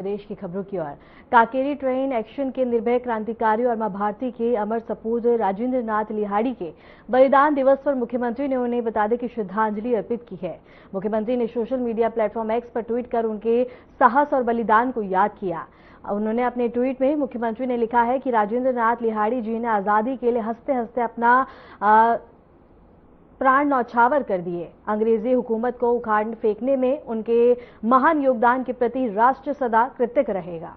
प्रदेश की खबरों की ओर काकेरी ट्रेन एक्शन के निर्भय क्रांतिकारी और मां भारती के अमर सपूत राजेंद्र नाथ लिहाड़ी के बलिदान दिवस पर मुख्यमंत्री ने उन्हें बता दें कि श्रद्धांजलि अर्पित की है। मुख्यमंत्री ने सोशल मीडिया प्लेटफॉर्म एक्स पर ट्वीट कर उनके साहस और बलिदान को याद किया। उन्होंने अपने ट्वीट में मुख्यमंत्री ने लिखा है कि राजेंद्र नाथ लिहाड़ी जी ने आजादी के लिए हंसते हंसते अपना प्राण न्यौछावर कर दिए। अंग्रेजी हुकूमत को उखाड़ फेंकने में उनके महान योगदान के प्रति राष्ट्र सदा कृतज्ञ रहेगा।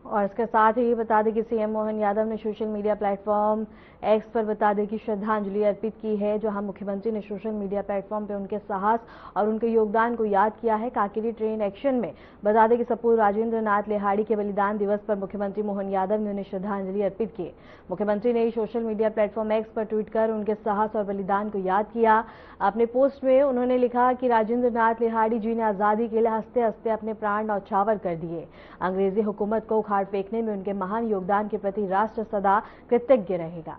और इसके साथ ही बता दें कि सीएम मोहन यादव ने सोशल मीडिया प्लेटफॉर्म एक्स पर बता दें कि श्रद्धांजलि अर्पित की है, जहां मुख्यमंत्री ने सोशल मीडिया प्लेटफॉर्म पर उनके साहस और उनके योगदान को याद किया है। काकेरी ट्रेन एक्शन में बता दें कि सपूत राजेंद्र नाथ लिहाड़ी के बलिदान दिवस पर मुख्यमंत्री मोहन यादव ने उन्हें श्रद्धांजलि अर्पित की। मुख्यमंत्री ने सोशल मीडिया प्लेटफॉर्म एक्स पर ट्वीट कर उनके साहस और बलिदान को याद किया। अपने पोस्ट में उन्होंने लिखा कि राजेंद्र नाथ लिहाड़ी जी ने आजादी के लिए हंसते हंसते अपने प्राण न्यौछावर कर दिए। अंग्रेजी हुकूमत को उखाड़ फेंकने में उनके महान योगदान के प्रति राष्ट्र सदा कृतज्ञ रहेगा।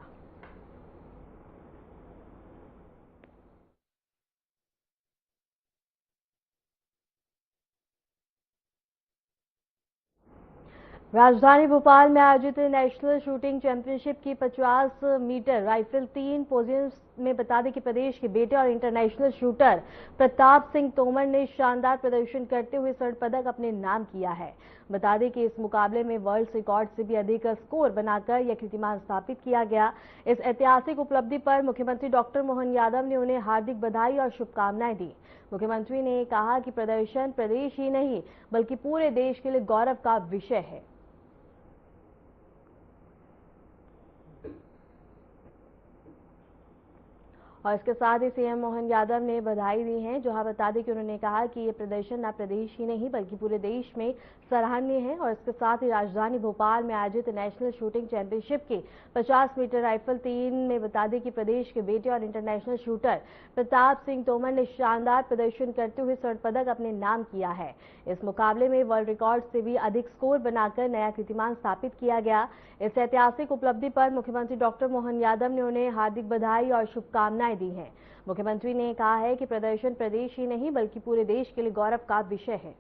राजधानी भोपाल में आयोजित नेशनल शूटिंग चैंपियनशिप की 50 मीटर राइफल 3 पोजिशंस में बता दें कि प्रदेश के बेटे और इंटरनेशनल शूटर प्रताप सिंह तोमर ने शानदार प्रदर्शन करते हुए स्वर्ण पदक अपने नाम किया है। बता दें कि इस मुकाबले में वर्ल्ड रिकॉर्ड से भी अधिक स्कोर बनाकर यह कीर्तिमान स्थापित किया गया। इस ऐतिहासिक उपलब्धि पर मुख्यमंत्री डॉक्टर मोहन यादव ने उन्हें हार्दिक बधाई और शुभकामनाएं दी। मुख्यमंत्री ने कहा कि प्रदर्शन प्रदेश ही नहीं बल्कि पूरे देश के लिए गौरव का विषय है। और इसके साथ ही सीएम मोहन यादव ने बधाई दी है, जहां बता दें कि उन्होंने कहा कि ये प्रदर्शन न प्रदेश ही नहीं बल्कि पूरे देश में सराहनीय है। और इसके साथ ही राजधानी भोपाल में आयोजित नेशनल शूटिंग चैंपियनशिप की 50 मीटर राइफल 3 में बता दें कि प्रदेश के बेटे और इंटरनेशनल शूटर प्रताप सिंह तोमर ने शानदार प्रदर्शन करते हुए स्वर्ण पदक अपने नाम किया है। इस मुकाबले में वर्ल्ड रिकॉर्ड से भी अधिक स्कोर बनाकर नया कीर्तिमान स्थापित किया गया। इस ऐतिहासिक उपलब्धि पर मुख्यमंत्री डॉक्टर मोहन यादव ने उन्हें हार्दिक बधाई और शुभकामनाएं दी हैं। मुख्यमंत्री ने कहा है कि प्रदर्शन प्रदेश ही नहीं बल्कि पूरे देश के लिए गौरव का विषय है।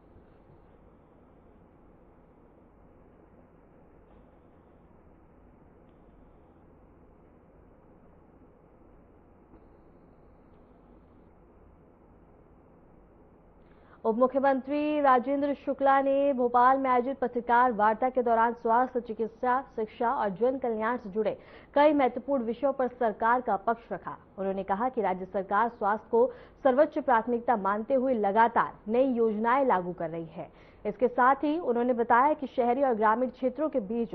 उप मुख्यमंत्री राजेंद्र शुक्ला ने भोपाल में आयोजित पत्रकार वार्ता के दौरान स्वास्थ्य, चिकित्सा, शिक्षा और जन कल्याण से जुड़े कई महत्वपूर्ण विषयों पर सरकार का पक्ष रखा। उन्होंने कहा कि राज्य सरकार स्वास्थ्य को सर्वोच्च प्राथमिकता मानते हुए लगातार नई योजनाएं लागू कर रही है। इसके साथ ही उन्होंने बताया कि शहरी और ग्रामीण क्षेत्रों के बीच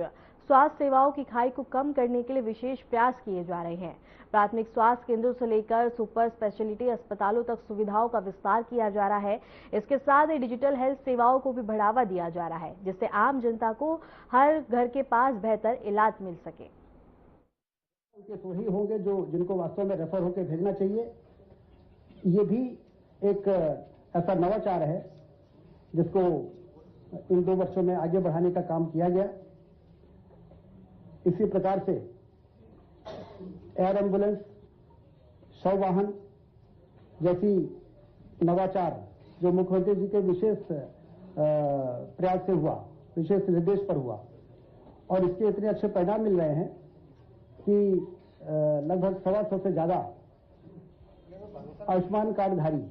स्वास्थ्य सेवाओं की खाई को कम करने के लिए विशेष प्रयास किए जा रहे हैं। प्राथमिक स्वास्थ्य केंद्रों से लेकर सुपर स्पेशलिटी अस्पतालों तक सुविधाओं का विस्तार किया जा रहा है। इसके साथ ही डिजिटल हेल्थ सेवाओं को भी बढ़ावा दिया जा रहा है, जिससे आम जनता को हर घर के पास बेहतर इलाज मिल सके। वही होंगे जो जिनको वास्तव में रेफर होकर भेजना चाहिए। ये भी एक ऐसा नवाचार है जिसको इन 2 वर्षों में आगे बढ़ाने का काम किया गया। इसी प्रकार से एयर एम्बुलेंस, शव वाहन जैसी नवाचार जो मुख्यमंत्री जी के विशेष प्रयास से हुआ, विशेष निर्देश पर हुआ, और इसके इतने अच्छे परिणाम मिल रहे हैं कि लगभग 125 से ज्यादा आयुष्मान कार्डधारी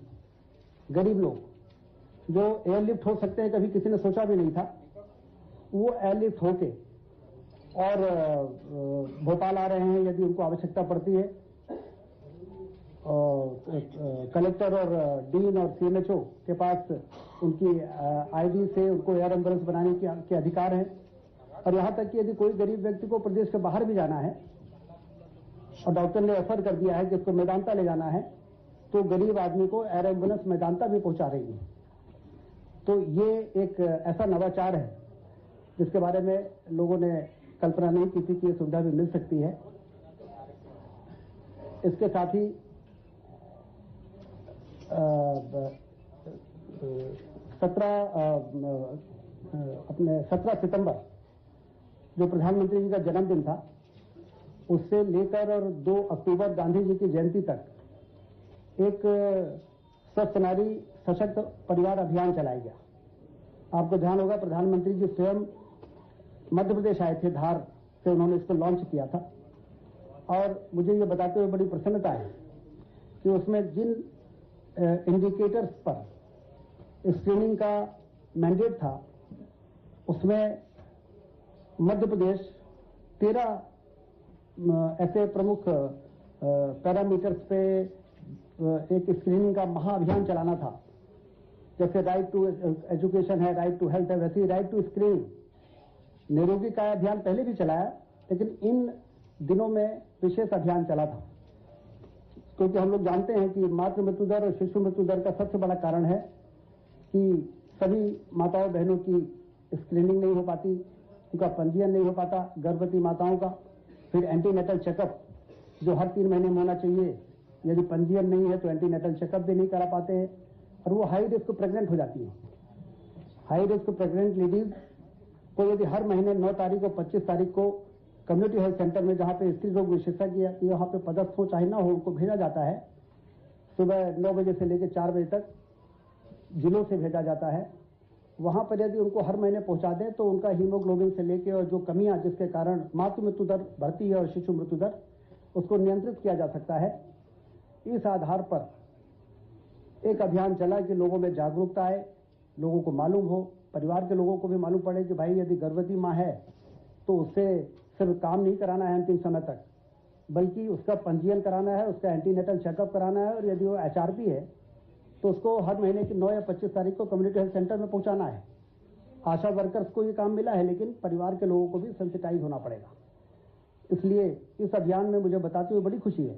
गरीब लोग जो एयरलिफ्ट हो सकते हैं, कभी किसी ने सोचा भी नहीं था, वो एयरलिफ्ट होके और भोपाल आ रहे हैं। यदि उनको आवश्यकता पड़ती है, कलेक्टर और डीन और सीएमएचओ के पास उनकी आईडी से उनको एयर एम्बुलेंस बनाने के अधिकार हैं। और यहां तक कि यदि कोई गरीब व्यक्ति को प्रदेश के बाहर भी जाना है और डॉक्टर ने रेफर कर दिया है कि इसको मेदांता ले जाना है, तो गरीब आदमी को एयर एम्बुलेंस मेदांता भी पहुंचा रही है। तो ये एक ऐसा नवाचार है जिसके बारे में लोगों ने कल्पना नहीं की थी कि ये सुविधा भी मिल सकती है। इसके साथ ही अपने 17 सितंबर जो प्रधानमंत्री जी का जन्मदिन था, उससे लेकर और 2 अक्टूबर गांधी जी की जयंती तक एक स्वस्थ नारी सशक्त परिवार अभियान चलाया गया। आपको ध्यान होगा, प्रधानमंत्री जी स्वयं मध्य प्रदेश आए थे, धार से उन्होंने इसको लॉन्च किया था। और मुझे ये बताते हुए बड़ी प्रसन्नता है कि उसमें जिन इंडिकेटर्स पर स्क्रीनिंग का मैंडेट था, उसमें मध्य प्रदेश 13 ऐसे प्रमुख पैरामीटर्स पे एक स्क्रीनिंग का महाअभियान चलाना था। जैसे राइट टू एजुकेशन है, राइट टू हेल्थ है, वैसे ही राइट टू स्क्रीनिंग निरोगी का अभियान पहले भी चलाया, लेकिन इन दिनों में विशेष अभियान चला था। क्योंकि हम लोग जानते हैं कि मातृ मृत्यु दर और शिशु मृत्यु दर का सबसे बड़ा कारण है कि सभी माताओं बहनों की स्क्रीनिंग नहीं हो पाती, उनका पंजीयन नहीं हो पाता, गर्भवती माताओं का। फिर एंटीनेटल चेकअप जो हर 3 महीने में होना चाहिए, यदि पंजीयन नहीं है तो एंटीनेटल चेकअप भी नहीं करा पाते हैं, और वो हाई रिस्क प्रेग्नेंट हो जाती है। हाई रिस्क प्रेग्नेंट लेडीज को यदि हर महीने 9 तारीख और 25 तारीख को कम्युनिटी हेल्थ सेंटर में, जहां पे स्त्री रोग विशेषज्ञ वहां पे पदस्थ हो चाहे ना हो, उनको भेजा जाता है। सुबह 9 बजे से लेकर 4 बजे तक जिलों से भेजा जाता है। वहां पर यदि उनको हर महीने पहुंचा दें तो उनका हीमोग्लोबिन से लेकर और जो कमियां जिसके कारण मातृ मृत्यु दर बढ़ती है और शिशु मृत्यु दर, उसको नियंत्रित किया जा सकता है। इस आधार पर एक अभियान चला कि लोगों में जागरूकता आए, लोगों को मालूम हो, परिवार के लोगों को भी मालूम पड़े कि भाई यदि गर्भवती माँ है तो उससे सिर्फ काम नहीं कराना है अंतिम समय तक, बल्कि उसका पंजीयन कराना है, उसका एंटीनेटल चेकअप कराना है, और यदि वो HRP है तो उसको हर महीने की 9 या 25 तारीख को कम्युनिटी हेल्थ सेंटर में पहुंचाना है। आशा वर्कर्स को ये काम मिला है, लेकिन परिवार के लोगों को भी सेंसिटाइज होना पड़ेगा। इसलिए इस अभियान में मुझे बताते हुए बड़ी खुशी है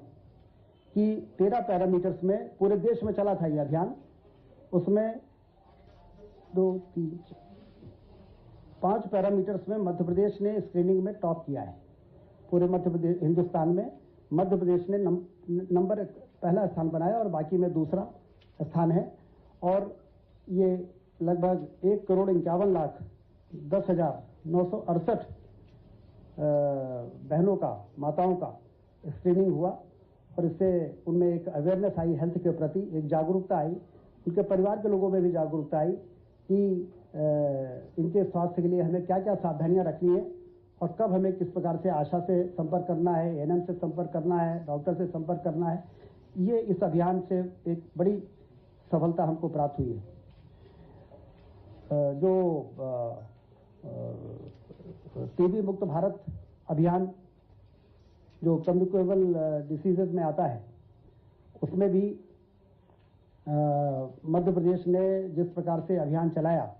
कि 13 पैरामीटर्स में पूरे देश में चला था ये अभियान। उसमें 2, 3, 5 पैरामीटर्स में मध्य प्रदेश ने स्क्रीनिंग में टॉप किया है। पूरे मध्य प्रदेश हिंदुस्तान में मध्य प्रदेश ने नंबर पहला स्थान बनाया और बाकी में दूसरा स्थान है। और ये लगभग 1,51,10,968 बहनों का, माताओं का स्क्रीनिंग हुआ, और इससे उनमें एक अवेयरनेस आई, हेल्थ के प्रति एक जागरूकता आई, उनके परिवार के लोगों में भी जागरूकता आई कि इनके स्वास्थ्य के लिए हमें क्या क्या सावधानियां रखनी है और कब हमें किस प्रकार से आशा से संपर्क करना है, ANM से संपर्क करना है, डॉक्टर से संपर्क करना है। ये इस अभियान से एक बड़ी सफलता हमको प्राप्त हुई है। जो टीबी मुक्त भारत अभियान जो कम्युनिकेबल डिसीजेज में आता है, उसमें भी मध्य प्रदेश ने जिस प्रकार से अभियान चलाया,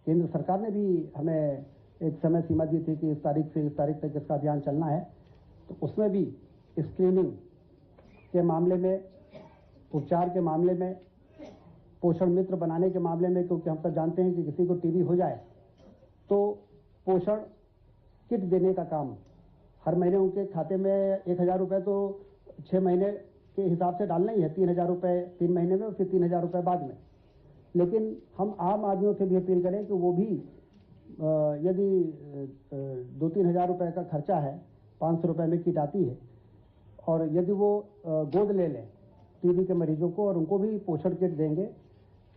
केंद्र सरकार ने भी हमें एक समय सीमा दी थी कि इस तारीख से इस तारीख तक इसका अभियान चलना है, तो उसमें भी स्क्रीनिंग के मामले में, उपचार के मामले में, पोषण मित्र बनाने के मामले में, क्योंकि हम सब जानते हैं कि किसी को टीबी हो जाए तो पोषण किट देने का काम हर महीने उनके खाते में 1,000 रुपये तो 6 महीने के हिसाब से डालना ही है, 3,000 रुपये 3 महीने में और फिर 3,000 रुपये बाद में। लेकिन हम आम आदमियों से भी अपील करें कि वो भी यदि 2-3 हज़ार रुपये का खर्चा है, 500 रुपये में किट आती है, और यदि वो गोद ले लें टीबी के मरीजों को और उनको भी पोषण किट देंगे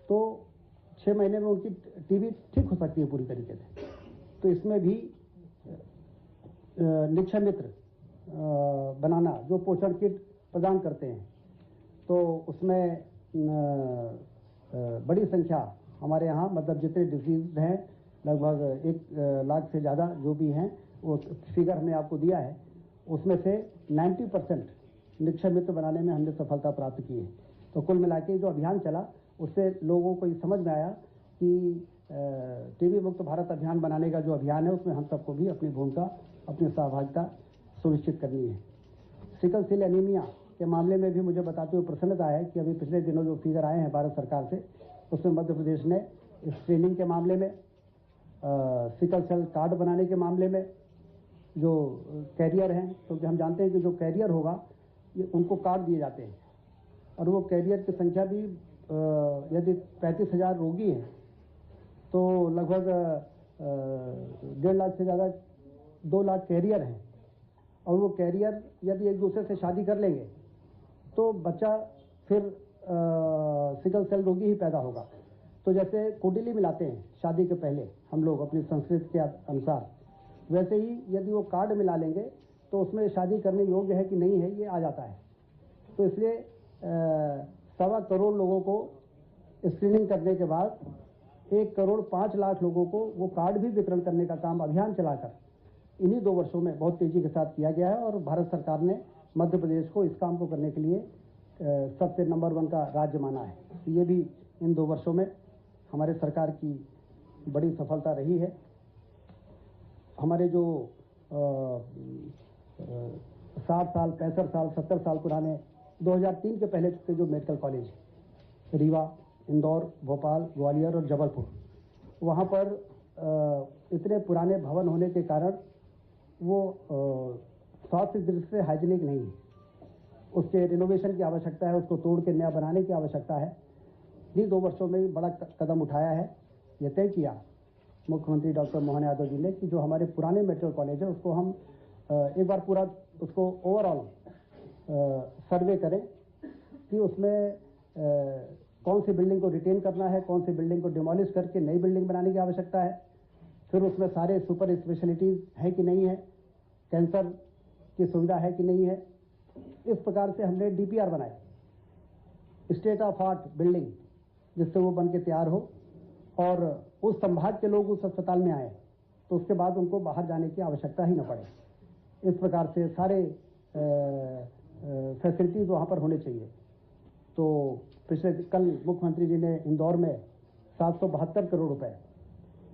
तो 6 महीने में उनकी टीबी ठीक हो सकती है पूरी तरीके से। तो इसमें भी निक्षय मित्र बनाना जो पोषण किट प्रदान करते हैं, तो उसमें बड़ी संख्या हमारे यहाँ, मतलब जितने डिजीज हैं लगभग 1 लाख से ज़्यादा जो भी हैं, वो फिगर हमने आपको दिया है, उसमें से 90% निक्षय मित्र बनाने में हमने सफलता प्राप्त की है। तो कुल मिला के जो अभियान चला उससे लोगों को ये समझ में आया कि टीबी मुक्त भारत अभियान बनाने का जो अभियान है उसमें हम सबको भी अपनी भूमिका, अपनी सहभागिता सुनिश्चित करनी है। सिकल सेल एनीमिया के मामले में भी मुझे बताते हुए प्रसन्नता है कि अभी पिछले दिनों जो फिगर आए हैं भारत सरकार से, उसमें मध्य प्रदेश ने स्क्रीनिंग के मामले में, सिकल सेल कार्ड बनाने के मामले में, जो कैरियर हैं, क्योंकि हम जानते हैं कि जो कैरियर होगा ये उनको कार्ड दिए जाते हैं, और वो कैरियर की संख्या भी यदि 35,000 रोगी हैं तो लगभग 1.5 लाख से ज़्यादा 2 लाख कैरियर हैं और वो कैरियर यदि एक दूसरे से शादी कर लेंगे तो बच्चा फिर सिकल सेल रोगी ही पैदा होगा। तो जैसे कुंडली मिलाते हैं शादी के पहले हम लोग अपनी संस्कृति के अनुसार, वैसे ही यदि वो कार्ड मिला लेंगे तो उसमें शादी करने योग्य है कि नहीं है ये आ जाता है। तो इसलिए 1.25 करोड़ लोगों को स्क्रीनिंग करने के बाद 1.5 करोड़ लोगों को वो कार्ड भी वितरण करने का काम अभियान चलाकर इन्हीं 2 वर्षों में बहुत तेजी के साथ किया गया है और भारत सरकार ने मध्य प्रदेश को इस काम को करने के लिए सबसे नंबर 1 का राज्य माना है। ये भी इन 2 वर्षों में हमारे सरकार की बड़ी सफलता रही है। हमारे जो 60 साल, 65 साल, 70 साल पुराने 2003 के पहले के जो मेडिकल कॉलेज रीवा, इंदौर, भोपाल, ग्वालियर और जबलपुर, वहाँ पर इतने पुराने भवन होने के कारण वो स्वास्थ्य दृष्टि से हाइजीनिक नहीं है। उसके रिनोवेशन की आवश्यकता है, उसको तोड़ के नया बनाने की आवश्यकता है। इन 2 वर्षों में बड़ा कदम उठाया है। यह तय किया मुख्यमंत्री डॉक्टर मोहन यादव जी ने कि जो हमारे पुराने मेडिकल कॉलेज है उसको हम एक बार पूरा उसको ओवरऑल सर्वे करें कि उसमें कौन सी बिल्डिंग को रिटेन करना है, कौन सी बिल्डिंग को डिमोलिश करके नई बिल्डिंग बनाने की आवश्यकता है, फिर उसमें सारे सुपर स्पेशलिटीज है कि नहीं है, कैंसर की सुविधा है कि नहीं है। इस प्रकार से हमने डीपीआर बनाए, स्टेट ऑफ आर्ट बिल्डिंग, जिससे वो बन के तैयार हो और उस संभाग के लोग उस अस्पताल में आए तो उसके बाद उनको बाहर जाने की आवश्यकता ही न पड़े। इस प्रकार से सारे फैसिलिटीज वहाँ पर होने चाहिए। तो कल मुख्यमंत्री जी ने इंदौर में 772 करोड़ रुपए,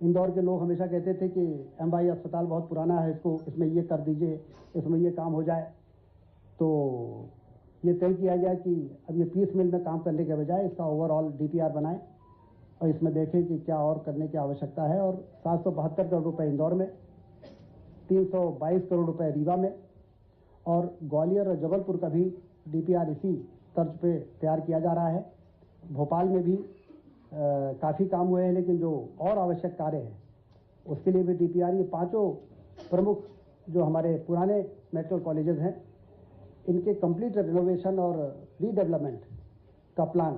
इंदौर के लोग हमेशा कहते थे कि एमवाई अस्पताल बहुत पुराना है, इसमें ये कर दीजिए, इसमें ये काम हो जाए। तो ये तय किया गया कि अब ये पीस मिल में काम करने के बजाय इसका ओवरऑल डीपीआर बनाएं और इसमें देखें कि क्या और करने की आवश्यकता है। और 772 करोड़ रुपए इंदौर में, 322 करोड़ रुपए रीवा में और ग्वालियर और जबलपुर का भी डीपीआर इसी तर्ज पे तैयार किया जा रहा है। भोपाल में भी काफ़ी काम हुए हैं, लेकिन जो और आवश्यक कार्य है उसके लिए भी डीपीआर, ये 5 प्रमुख जो हमारे पुराने मेडिकल कॉलेजेस हैं इनके कंप्लीट रिनोवेशन और रीडेवलपमेंट का प्लान,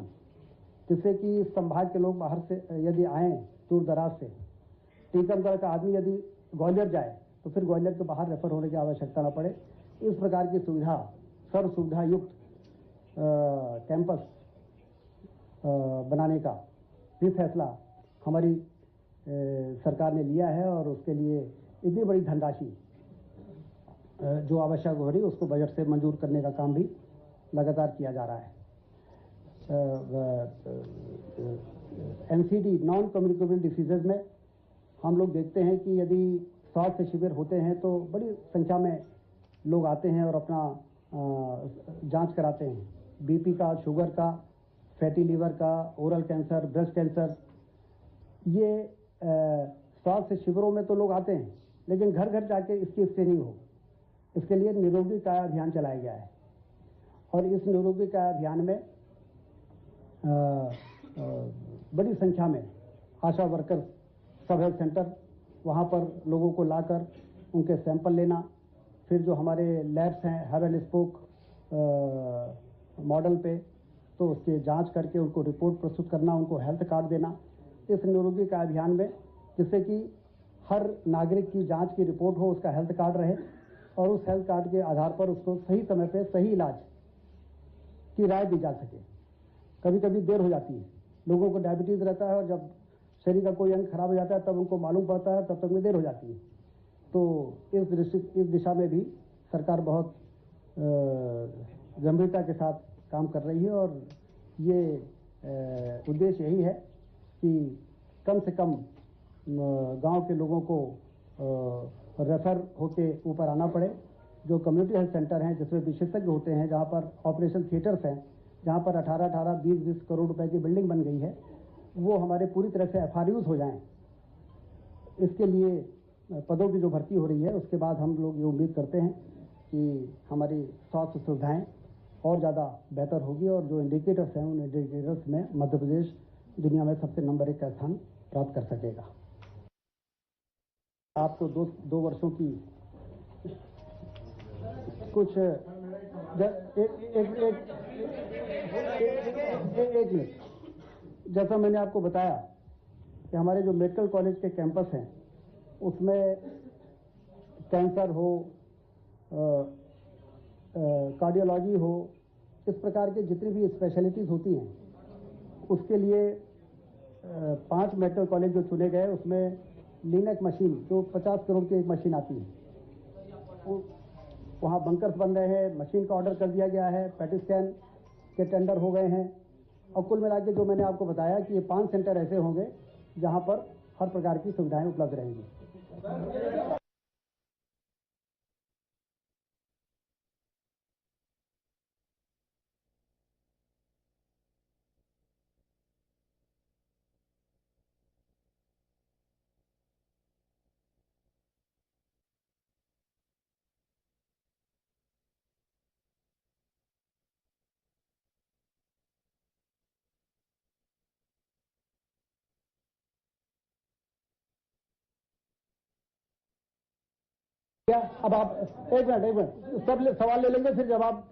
जिससे कि संभाग के लोग बाहर से यदि आएँ दूर दराज से, टीकमगढ़ का आदमी यदि ग्वालियर जाए तो फिर ग्वालियर के बाहर रेफर होने की आवश्यकता न पड़े। इस प्रकार की सुविधा, सर्व सुविधा युक्त कैंपस बनाने का भी फैसला हमारी सरकार ने लिया है और उसके लिए इतनी बड़ी धनराशि जो आवश्यक हो रही है उसको बजट से मंजूर करने का काम भी लगातार किया जा रहा है। एनसीडी, नॉन कम्युनिकेबल डिसीजेज में हम लोग देखते हैं कि यदि स्वास्थ्य शिविर होते हैं तो बड़ी संख्या में लोग आते हैं और अपना जांच कराते हैं, बीपी का, शुगर का, फैटी लीवर का, ओरल कैंसर, ब्रेस्ट कैंसर। ये स्वास्थ्य शिविरों में तो लोग आते हैं, लेकिन घर घर जाके इसकी स्क्रीनिंग हो, इसके लिए निरोगी काया अभियान चलाया गया है। और इस निरोगी काया अभियान में बड़ी संख्या में आशा वर्कर, सब हेल्थ सेंटर, वहाँ पर लोगों को लाकर उनके सैंपल लेना, फिर जो हमारे लैब्स हैं हब एंड स्पोक मॉडल पे, तो उसके जांच करके उनको रिपोर्ट प्रस्तुत करना, उनको हेल्थ कार्ड देना इस निरोगी काया अभियान में, जिससे कि हर नागरिक की जांच की रिपोर्ट हो, उसका हेल्थ कार्ड रहे और उस हेल्थ कार्ड के आधार पर उसको सही समय पे सही इलाज की राय दी जा सके। कभी कभी देर हो जाती है, लोगों को डायबिटीज रहता है और जब शरीर का कोई अंग खराब हो जाता है तब उनको मालूम पड़ता है, तब तक में देर हो जाती है। तो इस दिशा में भी सरकार बहुत गंभीरता के साथ काम कर रही है और ये उद्देश्य यही है कि कम से कम गांव के लोगों को रेफर होके ऊपर आना पड़े। जो कम्युनिटी हेल्थ सेंटर हैं जिसमें विशेषज्ञ होते हैं, जहां पर ऑपरेशन थिएटर्स हैं, जहां पर 18-18, 20-20 करोड़ रुपए की बिल्डिंग बन गई है, वो हमारे पूरी तरह से एफआरयूज हो जाएं। इसके लिए पदों की जो भर्ती हो रही है उसके बाद हम लोग ये उम्मीद करते हैं कि हमारी स्वास्थ्य सुविधाएं और ज़्यादा बेहतर होगी और जो इंडिकेटर्स हैं उन इंडिकेटर्स में मध्य प्रदेश दुनिया में सबसे नंबर 1 का स्थान प्राप्त कर सकेगा। आपको 2 वर्षों की कुछ एक मिनट, जैसा मैंने आपको बताया कि हमारे जो मेडिकल कॉलेज के कैंपस हैं उसमें कैंसर हो, कार्डियोलॉजी हो, इस प्रकार के जितनी भी स्पेशलिटीज होती हैं उसके लिए 5 मेडिकल कॉलेज जो चुने गए उसमें लीनक मशीन जो 50 करोड़ की एक मशीन आती है, वहाँ बंकर्स बन रहे हैं, मशीन का ऑर्डर कर दिया गया है, पैटी स्कैन के टेंडर हो गए हैं और कुल मिला के जो मैंने आपको बताया कि ये 5 सेंटर ऐसे होंगे जहाँ पर हर प्रकार की सुविधाएं उपलब्ध रहेंगी। क्या अब आप एक मिनट सब सवाल ले लेंगे फिर जवाब।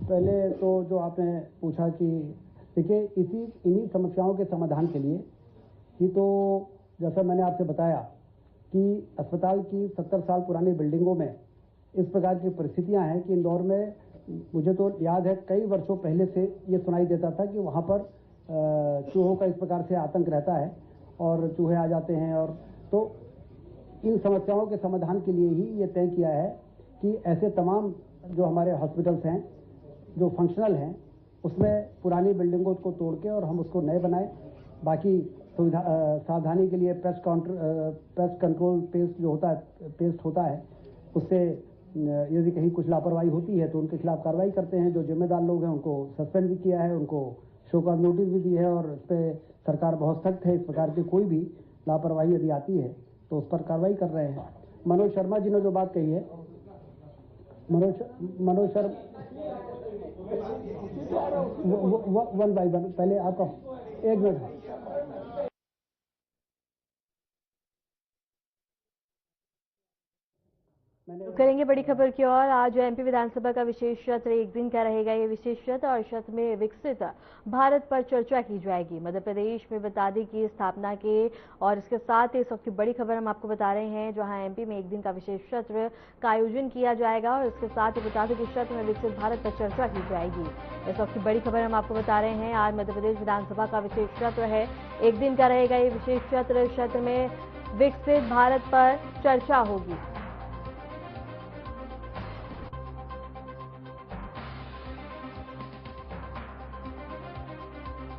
पहले तो जो आपने पूछा कि देखिए इन्हीं समस्याओं के समाधान के लिए ही तो जैसा मैंने आपसे बताया कि अस्पताल की 70 साल पुरानी बिल्डिंगों में इस प्रकार की परिस्थितियां हैं कि इंदौर में मुझे तो याद है कई वर्षों पहले से ये सुनाई देता था कि वहाँ पर चूहों का इस प्रकार से आतंक रहता है और चूहे आ जाते हैं। और तो इन समस्याओं के समाधान के लिए ही ये तय किया है कि ऐसे तमाम जो हमारे हॉस्पिटल्स हैं जो फंक्शनल हैं उसमें पुरानी बिल्डिंगों को तोड़ के और हम उसको नए बनाएं। बाकी सुविधा सावधानी के लिए पेस्ट कंट्रोल पेस्ट होता है उससे यदि कहीं कुछ लापरवाही होती है तो उनके खिलाफ कार्रवाई करते हैं। जो जिम्मेदार लोग हैं उनको सस्पेंड भी किया है, उनको शो कॉज नोटिस भी दी है और इस पर सरकार बहुत सख्त है। इस प्रकार की कोई भी लापरवाही यदि आती है तो उस पर कार्रवाई कर रहे हैं। मनोज शर्मा जी ने जो बात कही है, Manoj Sharma one by one, पहले आपका एक मिनट करेंगे बड़ी खबर की ओर। आज एमपी विधानसभा का विशेष सत्र एक दिन का रहेगा। ये विशेष सत्र और सत्र में विकसित भारत पर चर्चा की जाएगी। मध्य प्रदेश में बता दें की स्थापना के और इसके साथ इस वक्त की बड़ी खबर हम आपको बता रहे हैं, जहां एमपी में एक दिन का विशेष सत्र का आयोजन किया जाएगा और इसके साथ ही बता दें कि सत्र में विकसित भारत पर चर्चा की जाएगी। इस वक्त की बड़ी खबर हम आपको बता रहे हैं। आज मध्य प्रदेश विधानसभा का विशेष सत्र है, एक दिन का रहेगा ये विशेष सत्र में विकसित भारत पर चर्चा होगी।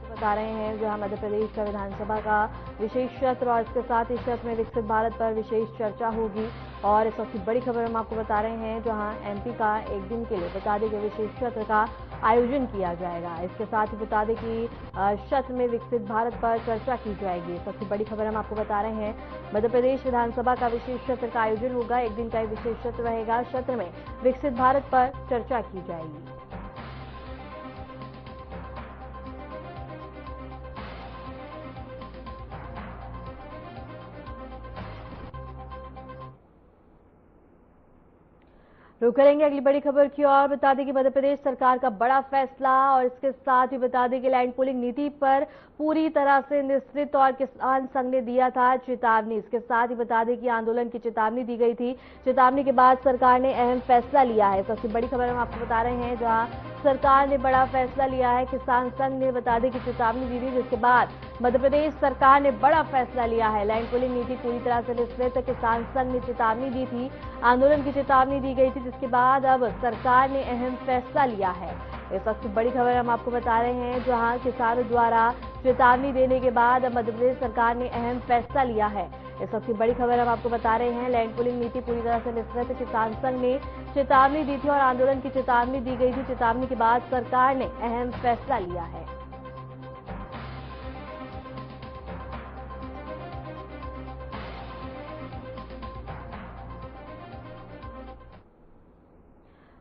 बता रहे हैं जहां मध्य प्रदेश का विधानसभा का विशेष सत्र और इसके साथ ही सत्र में विकसित भारत पर विशेष चर्चा होगी। और इस वक्त की बड़ी खबर हम आपको बता रहे हैं, जहां एमपी का एक दिन के लिए बता दें कि विशेष सत्र का आयोजन किया जाएगा। इसके साथ ही बता दें कि सत्र में विकसित भारत पर चर्चा की जाएगी। इस वक्त की बड़ी खबर हम आपको बता रहे हैं, मध्य प्रदेश विधानसभा का विशेष सत्र का आयोजन होगा, एक दिन का विशेष सत्र रहेगा। सत्र में विकसित भारत पर चर्चा की जाएगी। रुक करेंगे अगली बड़ी खबर की ओर। बता दें कि मध्य प्रदेश सरकार का बड़ा फैसला और इसके साथ ही बता दें कि लैंड पूलिंग नीति पर पूरी तरह से निश्चित और किसान संघ ने दिया था चेतावनी। इसके साथ ही बता दें कि आंदोलन की चेतावनी दी गई थी। चेतावनी के बाद सरकार ने अहम फैसला लिया है। सबसे बड़ी खबर हम आपको बता रहे हैं, जहां सरकार ने बड़ा फैसला लिया है। किसान संघ ने बता दें कि चेतावनी दी थी, जिसके बाद मध्य प्रदेश सरकार ने बड़ा फैसला लिया है। लैंड पूलिंग नीति पूरी तरह से निश्चित, किसान संघ ने चेतावनी दी थी, आंदोलन की चेतावनी दी गई थी, जिसके बाद अब सरकार ने अहम फैसला लिया है। इस वक्त बड़ी खबर हम आपको बता रहे हैं, जहां किसानों द्वारा चेतावनी देने के बाद मध्य प्रदेश सरकार ने अहम फैसला लिया है। इस वक्त की बड़ी खबर हम आपको बता रहे हैं, लैंड पूलिंग नीति पूरी तरह से निश्चित, किसान संघ ने चेतावनी दी थी और आंदोलन की चेतावनी दी गई थी। चेतावनी के बाद सरकार ने अहम फैसला लिया है।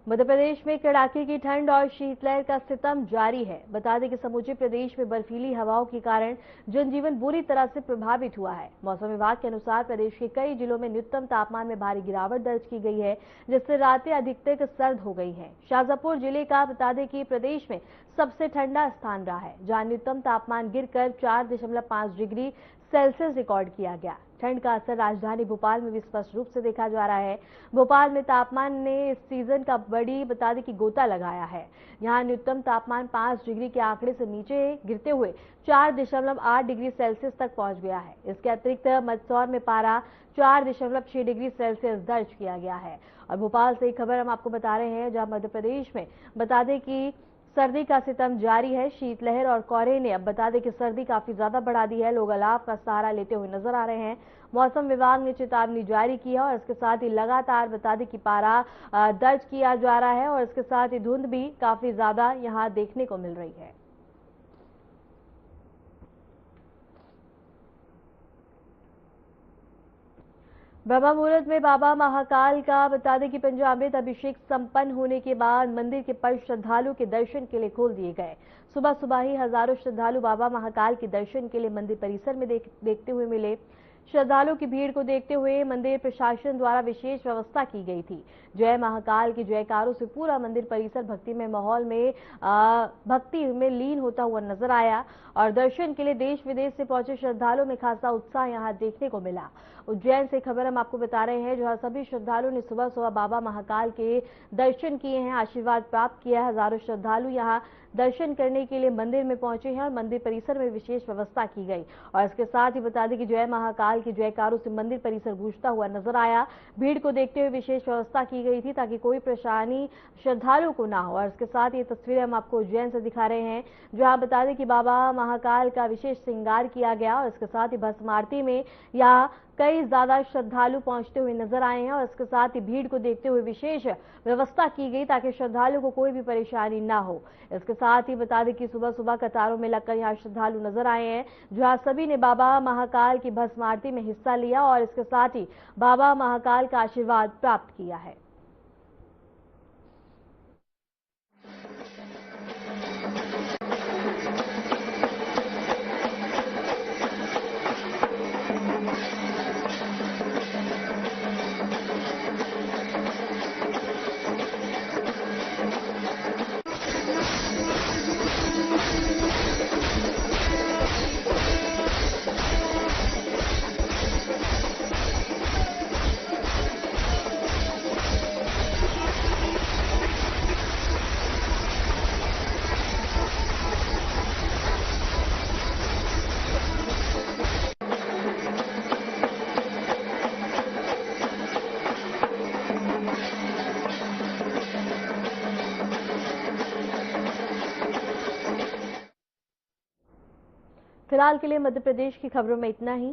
मध्य प्रदेश में कड़ाके की ठंड और शीतलहर का सितम जारी है। बता दें कि समूचे प्रदेश में बर्फीली हवाओं के कारण जनजीवन बुरी तरह से प्रभावित हुआ है। मौसम विभाग के अनुसार प्रदेश के कई जिलों में न्यूनतम तापमान में भारी गिरावट दर्ज की गई है, जिससे रातें अधिकतर सर्द हो गई हैं। शाजापुर जिले का बता दें कि प्रदेश में सबसे ठंडा स्थान रहा है, जहां न्यूनतम तापमान गिरकर 4.5 डिग्री सेल्सियस रिकॉर्ड किया गया। ठंड का असर राजधानी भोपाल में भी स्पष्ट रूप से देखा जा रहा है। भोपाल में तापमान ने इस सीजन का बड़ी बता दें कि गोता लगाया है। यहां न्यूनतम तापमान 5 डिग्री के आंकड़े से नीचे गिरते हुए 4.8 डिग्री सेल्सियस तक पहुंच गया है। इसके अतिरिक्त मंदसौर में पारा 4.6 डिग्री सेल्सियस दर्ज किया गया है। और भोपाल से एक खबर हम आपको बता रहे हैं, जहां मध्य प्रदेश में बता दें कि सर्दी का सितम जारी है। शीतलहर और कोहरे ने अब बता दें कि सर्दी काफी ज्यादा बढ़ा दी है। लोग अलाव का सहारा लेते हुए नजर आ रहे हैं। मौसम विभाग ने चेतावनी जारी की है और इसके साथ ही लगातार बता दें कि पारा दर्ज किया जा रहा है और इसके साथ ही धुंध भी काफी ज्यादा यहां देखने को मिल रही है। ब्रह्म मुहूर्त में बाबा महाकाल का बता दें कि पंचामृत अभिषेक संपन्न होने के बाद मंदिर के पट श्रद्धालुओं के दर्शन के लिए खोल दिए गए। सुबह सुबह ही हजारों श्रद्धालु बाबा महाकाल के दर्शन के लिए मंदिर परिसर में देखते हुए मिले। श्रद्धालुओं की भीड़ को देखते हुए मंदिर प्रशासन द्वारा विशेष व्यवस्था की गई थी। जय महाकाल के जयकारों से पूरा मंदिर परिसर भक्तिमय माहौल में भक्ति में लीन होता हुआ नजर आया और दर्शन के लिए देश विदेश से पहुंचे श्रद्धालुओं में खासा उत्साह यहां देखने को मिला। उज्जैन से खबर हम आपको बता रहे हैं, जहां सभी श्रद्धालुओं ने सुबह सुबह बाबा महाकाल के दर्शन किए हैं, आशीर्वाद प्राप्त किया है। हजारों श्रद्धालु यहां दर्शन करने के लिए मंदिर में पहुंचे हैं और मंदिर परिसर में विशेष व्यवस्था की गई। और इसके साथ ही बता दें कि जय महाकाल के जयकारों से मंदिर परिसर गूंजता हुआ नजर आया। भीड़ को देखते हुए विशेष व्यवस्था की गई थी ताकि कोई परेशानी श्रद्धालुओं को ना हो। और इसके साथ ये तस्वीरें हम आपको उज्जैन से दिखा रहे हैं, जहां बता दें कि बाबा महाकाल का विशेष श्रृंगार किया गया और इसके साथ ही भस्म आरती में यहाँ कई ज्यादा श्रद्धालु पहुंचते हुए नजर आए हैं। और इसके साथ ही भीड़ को देखते हुए विशेष व्यवस्था की गई ताकि श्रद्धालुओं को कोई भी परेशानी ना हो। इसके साथ ही बता दें कि सुबह सुबह कतारों में लगकर यहाँ श्रद्धालु नजर आए हैं, जहां सभी ने बाबा महाकाल की भस्म आरती में हिस्सा लिया और इसके साथ ही बाबा महाकाल का आशीर्वाद प्राप्त किया है। फिलहाल के लिए मध्य प्रदेश की खबरों में इतना ही।